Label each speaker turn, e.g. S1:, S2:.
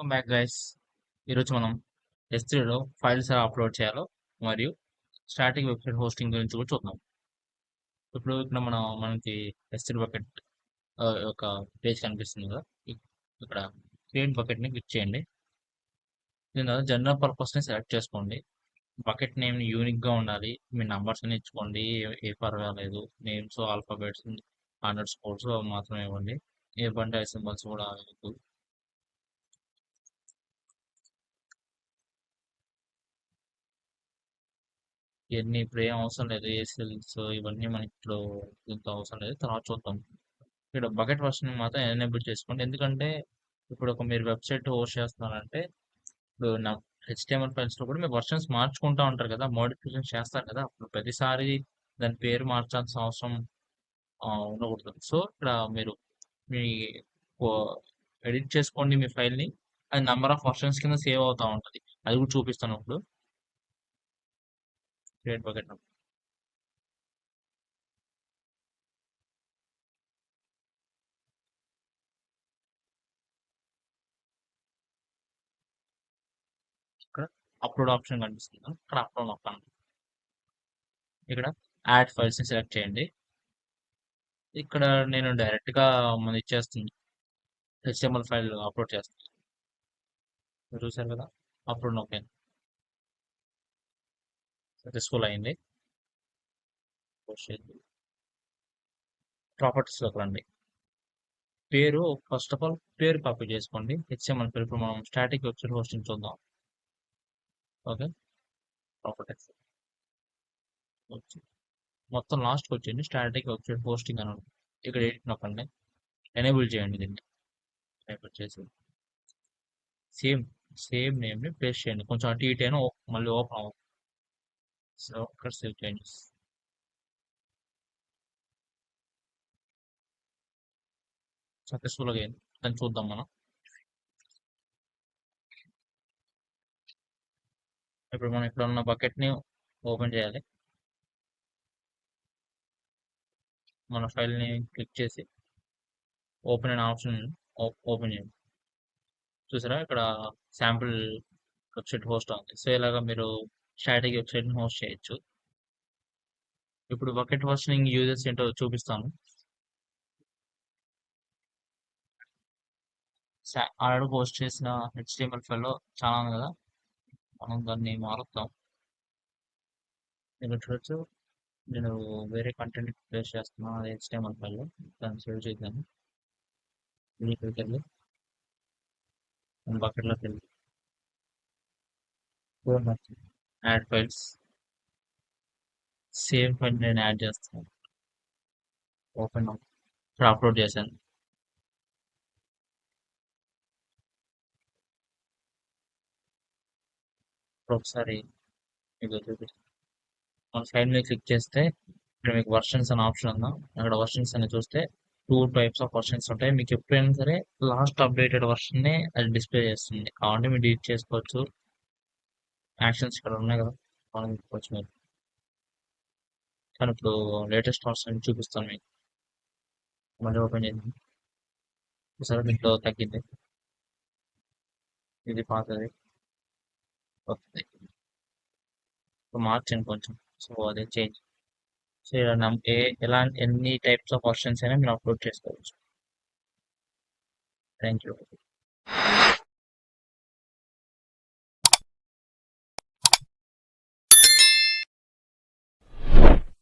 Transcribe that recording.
S1: Welcome back guys. ఈరోజు మనం S3లో files ఎలా అప్లోడ్ చేయాలో మరియు స్టాటిక్ వెబ్సైట్ హోస్టింగ్ గురించి కూడా చూద్దాం. ఇప్పుడు ఇక్కడ మనకి S3 బకెట్ ఒక పేజ్ కనిపిస్తుంది కదా. ఇక్కడ క్రియేట్ బకెట్ని క్లిక్ చేయండి. దీని తర్వాత జనరల్ పర్పస్ని సెలెక్ట్ చేసుకోండి. బకెట్ నేమ్ యూనిక్గా ఉండాలి. మీ నంబర్స్ అని ఇచ్చుకోండి. ఏ పర్వాలేదు. నేమ్స్ ఆల్ఫాబెట్స్ అండర్ స్కోర్స్ మాత్రమే ఇవ్వండి. ఏ బండి సింబల్స్ కూడా ఇవ్వద్దు. ఇవన్నీ ఇప్పుడు ఏం అవసరం లేదు. ఏసీఎల్స్ ఇవన్నీ మనకి ఇప్పుడు ఇంత అవసరం లేదు. తర్వాత చూద్దాం. ఇక్కడ బకెట్ వర్షన్ మాత్రం ఎనేబుల్ చేసుకోండి. ఎందుకంటే ఇప్పుడు ఒక మీరు వెబ్సైట్ హోస్ట్ చేస్తున్నారంటే ఇప్పుడు నా హెచ్టిఎంఎల్ ఫైల్స్ లో కూడా మీరు వర్షన్స్ మార్చుకుంటా ఉంటారు కదా, మోడిఫికేషన్ చేస్తారు కదా. అప్పుడు ప్రతిసారి దాని పేరు మార్చాల్సిన అవసరం ఉండకూడదు. సో ఇక్కడ మీరు మీ ఎడిట్ చేసుకోండి మీ ఫైల్ ని. అది నెంబర్ ఆఫ్ వర్షన్స్ కింద సేవ్ అవుతా ఉంటుంది. అది కూడా చూపిస్తాను ఇప్పుడు. క్రియేట్ బకెట్ ఇక్కడ అప్లోడ్ ఆప్షన్ కనిపిస్తుంది కదా, ఇక్కడ అప్లోడ్ నొక్కండి. ఇక్కడ యాడ్ ఫైల్స్ ని సెలెక్ట్ చేయండి. ఇక్కడ నేను డైరెక్ట్ గా మన ఇచ్చేస్తుంది HTML ఫైల్ అప్లోడ్ చేస్తాను. మీరు చూసారు కదా, అప్లోడ్ నొక్కండి. సక్సెస్ఫుల్ అయింది. ప్రాపర్టీస్ లోకి రండి. పేరు ఫస్ట్ ఆఫ్ ఆల్ పేరు కాపీ చేసుకోండి. HTML పేరు ఇప్పుడు మనం స్టాటిక్ వెబ్సైట్ హోస్టింగ్ చూద్దాం. ఓకే, ప్రాపర్టీస్ మొత్తం లాస్ట్కి వచ్చింది స్టాటిక్ వెబ్సైట్ హోస్టింగ్ అని ఉంటుంది. ఇక్కడ ఎడిట్ నొక్కండి. ఎనేబుల్ చేయండి. దీన్ని ఎనేబుల్ చేసి సేమ్ సేమ్ నేమ్ ని పేస్ట్ చేయండి. కొంచెం అటు ఇటు అయినా మళ్ళీ ఓపెన్ అవ్వదు. సో ఇక్కడ సేవ్ చేంజెస్. సక్సెస్ఫుల్ గా అయింది. దాన్ని చూద్దాం మనం. ఇప్పుడు మనం ఇక్కడ ఉన్న బకెట్ ని ఓపెన్ చేయాలి. మన ఫైల్ ని క్లిక్ చేసి ఓపెన్ అనే ఆప్షన్ ఓపెన్ చేయండి. చూసారా, ఇక్కడ శాంపుల్ వెబ్సైట్ హోస్ట్ ఉంది. సో ఇలాగా మీరు స్టాటిక్ వెబ్సైట్ ని హోస్ట్ చేయొచ్చు. ఇప్పుడు బకెట్ హోస్టింగ్ యూజెస్ ఏంటో చూపిస్తాను. ఆల్రెడీ పోస్ట్ చేసిన HTML ఫైల్ లో చాలా ఉంది కదా, మనం దాన్ని మారుద్దాం. మీరు చూడొచ్చు, నేను వేరే కంటెంట్ ప్లేస్ చేస్తున్నాను. అది HTML ఫైల్ లో. దాన్ని సేవ్ చేద్దాము. ఇక్కడికి వెళ్ళి బకెట్లోకి వెళ్ళి యాడ్ ఫైల్స్, సేమ్ ఫైల్ నేను యాడ్ చేస్తాను. ఓపెన్ ఇప్పుడు అప్లోడ్ చేశాను. ఇప్పుడు ఒకసారి మీకు చూపిస్తాను. మన ఫైల్ మీద క్లిక్ చేస్తే ఇక్కడ మీకు వర్షన్స్ అనే ఆప్షన్ ఉందా, అక్కడ వర్షన్స్ అని చూస్తే 2 టైప్స్ ఆఫ్ వర్షన్స్ ఉంటాయి. మీకు ఎప్పుడైనా సరే లాస్ట్ అప్డేటెడ్ వర్షన్ నే అది డిస్ప్లే చేస్తుంది. కావాలంటే మీరు డిలీట్ చేసుకోవచ్చు. యాక్షన్స్ ఇక్కడ ఉన్నాయి కదా, మనం చూసుకోవచ్చు మీరు. కానీ ఇప్పుడు లేటెస్ట్ వర్షన్ చూపిస్తాను మీకు. మళ్ళీ ఓపెన్ చేద్దాం. సరే, దీంట్లో తగ్గింది. ఇది పాతది వస్తుంది. ఇప్పుడు మార్చండి కొంచెం. సో అదే చేంజ్. సో ఇలా ఎలాంటి ఎన్ని టైప్స్ ఆఫ్ వర్షన్స్ అయినా మీరు అప్లోడ్ చేసుకోవచ్చు. Thank you.